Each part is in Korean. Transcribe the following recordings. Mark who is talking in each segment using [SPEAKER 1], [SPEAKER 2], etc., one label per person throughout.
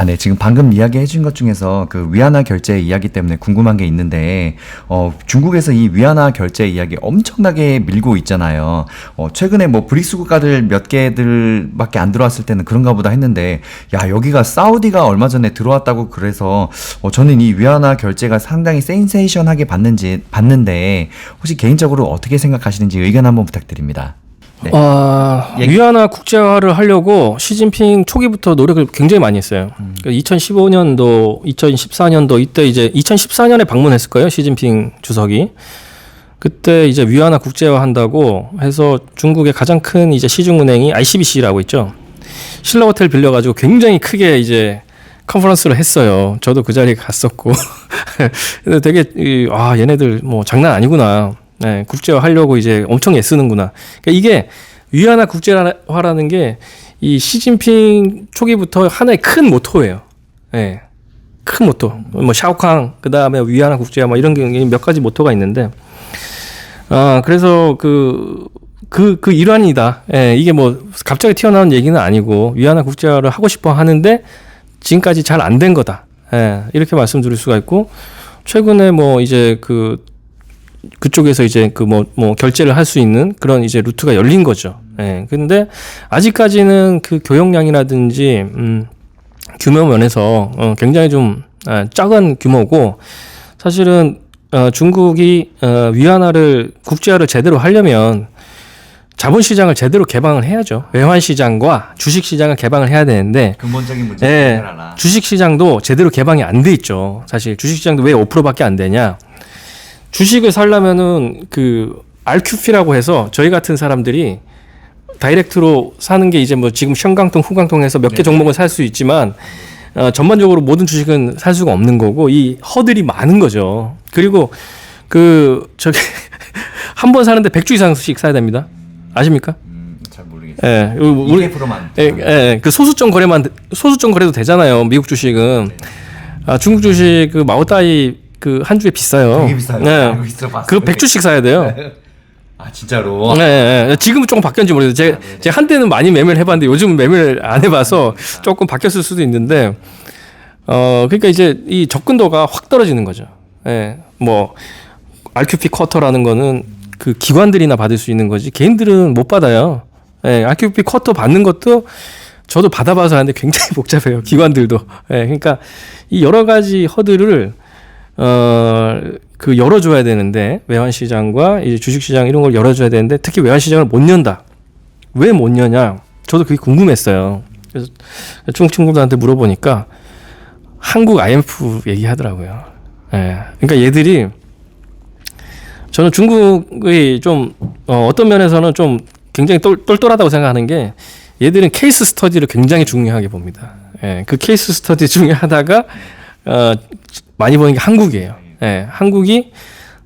[SPEAKER 1] 네. 지금 방금 이야기 해준 것 중에서 그 위안화 결제 이야기 때문에 궁금한 게 있는데, 중국에서 이 위안화 결제 이야기 엄청나게 밀고 있잖아요. 최근에 뭐 브릭스 국가들 몇 개들밖에 안 들어왔을 때는 그런가 보다 했는데, 야, 여기가 사우디가 얼마 전에 들어왔다고 그래서, 저는 이 위안화 결제가 상당히 센세이션하게 봤는데, 혹시 개인적으로 어떻게 생각하시는지 의견 한번 부탁드립니다. 네.
[SPEAKER 2] 위안화 국제화를 하려고 시진핑 초기부터 노력을 굉장히 많이 했어요. 2015년도, 2014년도 이때 이제 2014년에 방문했을 거예요. 시진핑 주석이. 그때 이제 위안화 국제화 한다고 해서 중국의 가장 큰 이제 시중은행이 ICBC라고 있죠. 신라 호텔 빌려가지고 굉장히 크게 이제 컨퍼런스를 했어요. 저도 그 자리에 갔었고. 근데 되게 얘네들 뭐 장난 아니구나. 네, 국제화 하려고 이제 엄청 애쓰는구나. 그러니까 이게 위안화 국제화라는 게 이 시진핑 초기부터 하나의 큰 모토예요. 네, 큰 모토. 뭐 샤오캉, 그 다음에 위안화 국제화 뭐 이런 게 몇 가지 모토가 있는데, 그래서 그 일환이다. 예, 이게 뭐 갑자기 튀어나온 얘기는 아니고 위안화 국제화를 하고 싶어 하는데 지금까지 잘 안 된 거다. 예, 이렇게 말씀드릴 수가 있고, 최근에 뭐 이제 그쪽에서 이제 뭐 결제를 할 수 있는 그런 이제 루트가 열린 거죠. 예. 근데 아직까지는 그 교역량이라든지 규모 면에서 굉장히 좀 작은 규모고, 사실은 중국이 위안화를 국제화를 제대로 하려면 자본시장을 제대로 개방을 해야죠. 외환시장과 주식시장을 개방을 해야 되는데,
[SPEAKER 1] 근본적인 문제를 해결하라.
[SPEAKER 2] 주식시장도 제대로 개방이 안 돼 있죠. 사실 주식시장도 왜 5%밖에 안 되냐? 주식을 사려면은 그 RQF라고 해서 저희 같은 사람들이 다이렉트로 사는 게 이제 뭐 지금 현강통, 후강통해서 몇 개 종목은 살 수 있지만 전반적으로 모든 주식은 살 수가 없는 거고, 이 허들이 많은 거죠. 그리고 한 번 사는데 100주 이상씩 사야 됩니다. 아십니까?
[SPEAKER 1] 잘 모르겠어요. 예, 200%만.
[SPEAKER 2] 그 소수점 거래도 되잖아요. 미국 주식은. 중국 주식 그 마오따이 한 주에 비싸요.
[SPEAKER 1] 되게 비싸요.
[SPEAKER 2] 네. 그 100주씩 사야 돼요.
[SPEAKER 1] 진짜로?
[SPEAKER 2] 네. 지금은 조금 바뀌었는지 모르겠어요. 제가 한때는 많이 매매를 해봤는데 요즘은 매매를 안 해봐서 조금 바뀌었을 수도 있는데, 그러니까 이제 이 접근도가 확 떨어지는 거죠. 예. 뭐, RQP 쿼터라는 거는 그 기관들이나 받을 수 있는 거지 개인들은 못 받아요. 예. RQP 쿼터 받는 것도 저도 받아봐서 하는데 굉장히 복잡해요. 기관들도. 예. 그러니까 이 여러 가지 허들을 열어줘야 되는데, 외환시장과 이제 주식시장 이런 걸 열어줘야 되는데, 특히 외환시장을 못 연다. 왜 못 여냐? 저도 그게 궁금했어요. 그래서 중국 친구들한테 물어보니까 한국 IMF 얘기하더라고요. 예. 그러니까 얘들이, 저는 중국의 좀, 어떤 면에서는 좀 굉장히 똘똘하다고 생각하는 게, 얘들은 케이스 스터디를 굉장히 중요하게 봅니다. 예. 그 케이스 스터디 중에 하나가, 많이 보는 게 한국이에요. 예, 한국이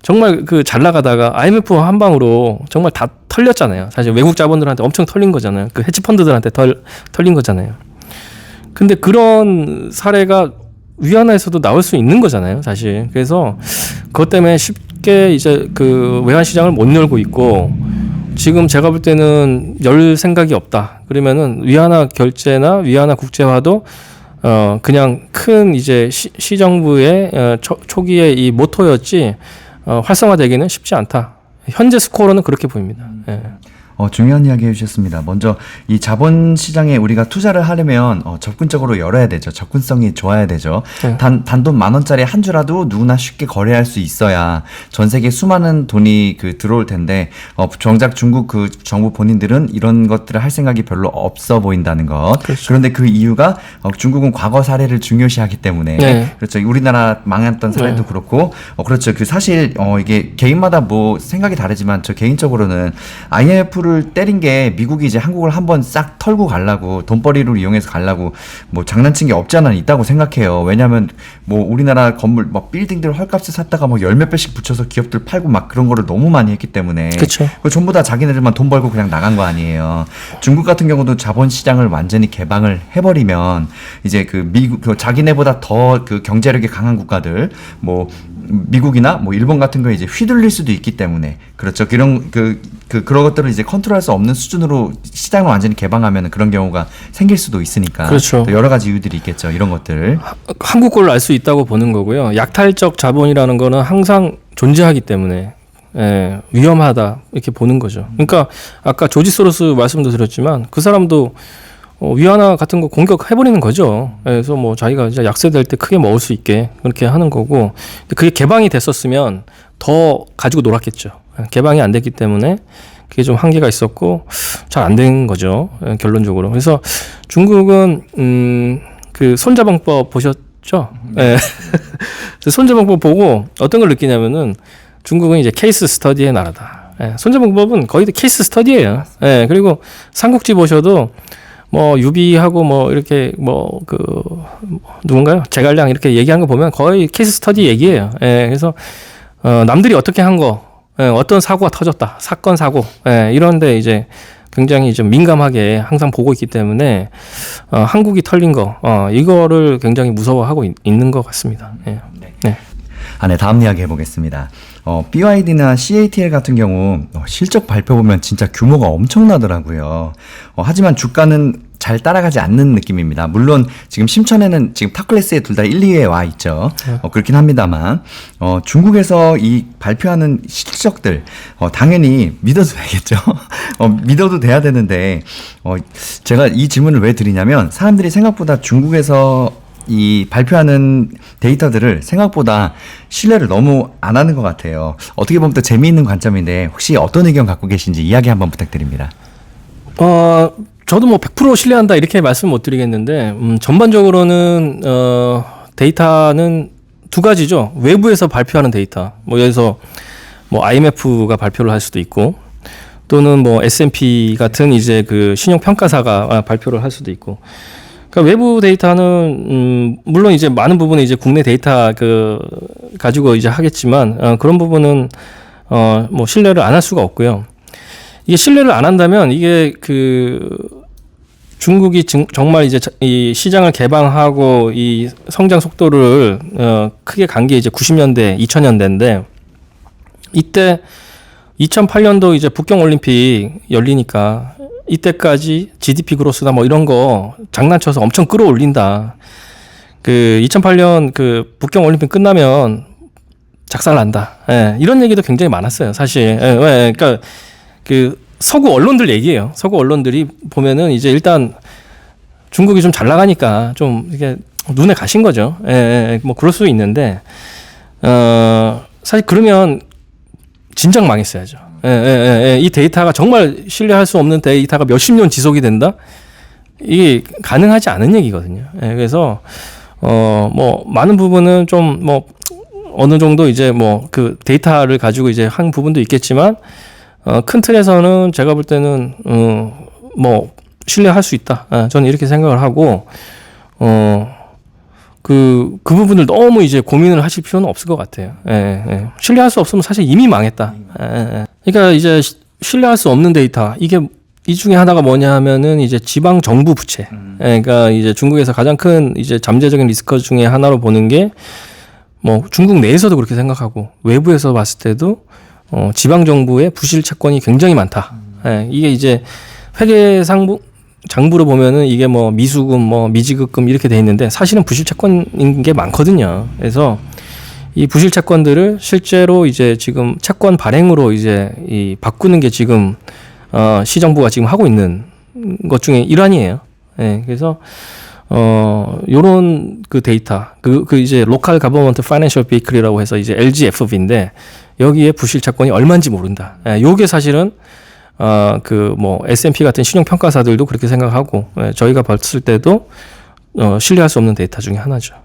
[SPEAKER 2] 정말 잘 나가다가 IMF 한 방으로 정말 다 털렸잖아요. 사실 외국 자본들한테 엄청 털린 거잖아요. 그 헤지 펀드들한테 털린 거잖아요. 근데 그런 사례가 위안화에서도 나올 수 있는 거잖아요, 사실. 그래서 그것 때문에 쉽게 이제 외환 시장을 못 열고 있고, 지금 제가 볼 때는 열 생각이 없다. 그러면은 위안화 결제나 위안화 국제화도 그냥 큰 이제 시정부의 초기에 이 모토였지, 활성화되기는 쉽지 않다. 현재 스코어로는 그렇게 보입니다. 예.
[SPEAKER 1] 중요한 이야기 해주셨습니다. 먼저 이 자본시장에 우리가 투자를 하려면 접근적으로 열어야 되죠. 접근성이 좋아야 되죠. 네. 단돈 10,000원짜리 한 주라도 누구나 쉽게 거래할 수 있어야 전 세계 수많은 돈이 들어올 텐데, 정작 중국 정부 본인들은 이런 것들을 할 생각이 별로 없어 보인다는 것. 그렇죠. 그런데 그 이유가 중국은 과거 사례를 중요시하기 때문에. 네. 그렇죠. 우리나라 망했던 사례도 네. 그렇고, 그렇죠. 사실 이게 개인마다 뭐 생각이 다르지만 저 개인적으로는 IMF 를 때린 게 미국이 이제 한국을 한번 싹 털고 가려고, 돈벌이를 이용해서 가려고 뭐 장난친 게 없지 않아 있다고 생각해요. 왜냐하면 뭐 우리나라 건물 막 빌딩들 헐값에 샀다가 뭐 열 몇 배씩 붙여서 기업들 팔고 막 그런 거를 너무 많이 했기 때문에.
[SPEAKER 2] 그렇죠.
[SPEAKER 1] 전부 다 자기네들만 돈 벌고 그냥 나간 거 아니에요. 중국 같은 경우도 자본시장을 완전히 개방을 해버리면 이제 미국 자기네보다 더 경제력이 강한 국가들, 뭐 미국이나 뭐 일본 같은 거에 이제 휘둘릴 수도 있기 때문에 그렇죠. 그런 그런 것들을 이제 컨트롤할 수 없는 수준으로 시장을 완전히 개방하면 그런 경우가 생길 수도 있으니까.
[SPEAKER 2] 그렇죠.
[SPEAKER 1] 또 여러 가지 이유들이 있겠죠. 이런 것들.
[SPEAKER 2] 한국 걸로 알 수 있다고 보는 거고요. 약탈적 자본이라는 거는 항상 존재하기 때문에 위험하다 이렇게 보는 거죠. 그러니까 아까 조지 소로스 말씀도 드렸지만 그 사람도 위안화 같은 거 공격해버리는 거죠. 그래서 뭐 자기가 이제 약세될 때 크게 먹을 수 있게 그렇게 하는 거고, 그게 개방이 됐었으면 더 가지고 놀았겠죠. 개방이 안 됐기 때문에 그게 좀 한계가 있었고 잘 안 된 거죠. 결론적으로. 그래서 중국은 그 손자방법 보셨죠? 네. 손자방법 보고 어떤 걸 느끼냐면은 중국은 이제 케이스 스터디의 나라다. 손자방법은 거의 케이스 스터디예요. 그리고 삼국지 보셔도 뭐 유비하고 뭐 이렇게 뭐 그 누군가요? 제갈량 이렇게 얘기한 거 보면 거의 케이스 스터디 얘기예요. 그래서 남들이 어떻게 한 거, 어떤 사고가 터졌다, 사건 사고, 이런데 이제 굉장히 좀 민감하게 항상 보고 있기 때문에 한국이 털린 거, 이거를 굉장히 무서워하고 있는 것 같습니다. 네.
[SPEAKER 1] 네, 다음 이야기 해보겠습니다. BYD나 CATL 같은 경우 실적 발표 보면 진짜 규모가 엄청나더라고요. 하지만 주가는 잘 따라가지 않는 느낌입니다. 물론 지금 심천에는 지금 탑클래스에 둘 다 1, 2위에 와 있죠. 그렇긴 합니다만 중국에서 이 발표하는 실적들 당연히 믿어도 되겠죠. 믿어도 돼야 되는데 제가 이 질문을 왜 드리냐면 사람들이 생각보다 중국에서 이 발표하는 데이터들을 생각보다 신뢰를 너무 안 하는 것 같아요. 어떻게 보면 또 재미있는 관점인데 혹시 어떤 의견 갖고 계신지 이야기 한번 부탁드립니다.
[SPEAKER 2] 저도 뭐 100% 신뢰한다 이렇게 말씀 못 드리겠는데 전반적으로는 데이터는 두 가지죠. 외부에서 발표하는 데이터. 뭐 여기서 뭐 IMF가 발표를 할 수도 있고 또는 뭐 S&P 같은 이제 그 신용 평가사가 발표를 할 수도 있고. 그러니까 외부 데이터는 물론 이제 많은 부분은 이제 국내 데이터 가지고 이제 하겠지만 그런 부분은 뭐 신뢰를 안 할 수가 없고요. 이게 신뢰를 안 한다면 이게 중국이 정말 이제 이 시장을 개방하고 이 성장 속도를 크게 간 게 이제 90년대, 2000년대인데 이때 2008년도 이제 북경 올림픽 열리니까 이때까지 GDP 그로스나 뭐 이런 거 장난쳐서 엄청 끌어올린다. 2008년 북경 올림픽 끝나면 작살난다. 이런 얘기도 굉장히 많았어요, 사실. 그러니까 서구 언론들 얘기예요. 서구 언론들이 보면은 이제 일단 중국이 좀 잘 나가니까 좀 이게 눈에 가신 거죠. 뭐 그럴 수 있는데 사실 그러면 진작 망했어야죠. 이 데이터가 정말 신뢰할 수 없는 데이터가 몇십 년 지속이 된다? 이게 가능하지 않은 얘기거든요. 그래서 뭐 많은 부분은 좀 뭐 어느 정도 이제 뭐 그 데이터를 가지고 이제 한 부분도 있겠지만 큰 틀에서는 제가 볼 때는 뭐 신뢰할 수 있다. 저는 이렇게 생각을 하고 그 부분을 너무 이제 고민을 하실 필요는 없을 것 같아요. 신뢰할 수 없으면 사실 이미 망했다. 그러니까 이제 신뢰할 수 없는 데이터 이게 이 중에 하나가 뭐냐 하면은 이제 지방 정부 부채. 그러니까 이제 중국에서 가장 큰 이제 잠재적인 리스크 중에 하나로 보는 게 뭐 중국 내에서도 그렇게 생각하고 외부에서 봤을 때도 지방 정부의 부실 채권이 굉장히 많다. 이게 이제 회계 장부로 보면은 이게 뭐 미수금, 뭐 미지급금 이렇게 돼 있는데 사실은 부실 채권인 게 많거든요. 그래서 이 부실 채권들을 실제로 이제 지금 채권 발행으로 이제 바꾸는 게 지금 시정부가 지금 하고 있는 것 중에 일환이에요. 그래서 요런 데이터 이제 로컬 가버먼트 파이낸셜 베이클이라고 해서 이제 LGFB인데 여기에 부실 채권이 얼마인지 모른다. 요게 사실은 뭐 S&P 같은 신용 평가사들도 그렇게 생각하고 저희가 봤을 때도 신뢰할 수 없는 데이터 중에 하나죠.